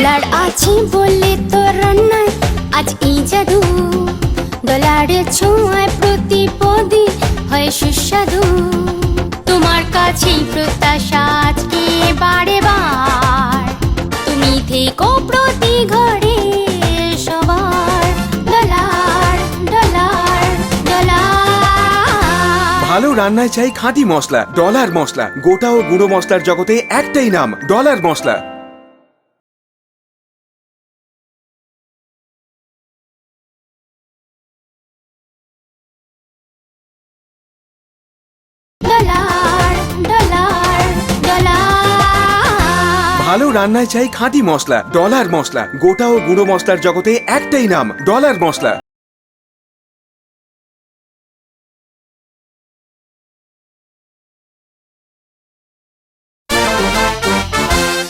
Dollar আছে বলে তোর রান্নায় আজ এই জাদু, ডলারের ছোঁয়ায় প্রতিপদে হয় সুস্বাদু। তোমার কাছেই প্রত্যাশা আজকে বারে বার, তুমি থেকো প্রতি ঘরে সবার। Dollar Dollar Dollar. ভালো রান্নায় চাই খাঁটি মশলা, ডলার মশলা। গোটা ও গুঁড়ো মশলার জগতে একটাই নাম, ডলার মশলা। Dollar Dollar Dollar. ভালো রান্নায় চাই খাঁটি মশলা, ডলার মশলা। গোটা ও গুঁড়ো মশলার জগতে একটাই নাম, ডলার মশলা।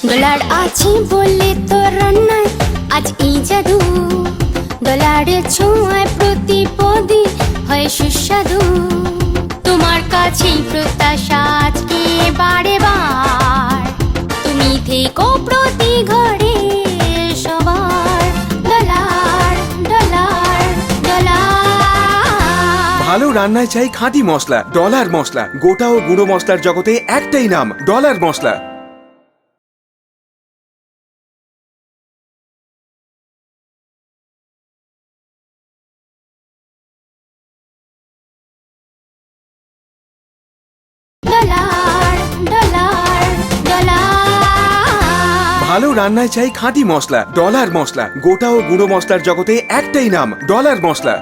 ডলার আছে বলে তোর রান্নায় আজ এই জাদু, ডলারের ছোঁয়ায় প্রতিপদে হয় সুস্বাদু। তোমার কাছেই প্রত্যাশা আজকে বারে বার, তুমি থেকো প্রতি ঘরে সবার। Dollar Dollar Dollar. ভালো রান্নায় চাই খাঁটি মশলা, ডলার মশলা। গোটা ও গুঁড়ো মশলার জগতে একটাই নাম, ডলার মশলা। Dollar Dollar Dollar. ভালো রান্নায় চাই খাঁটি মশলা, ডলার মশলা। গোটা ও গুঁড়ো মশলার জগতে একটাই নাম, ডলার মশলা।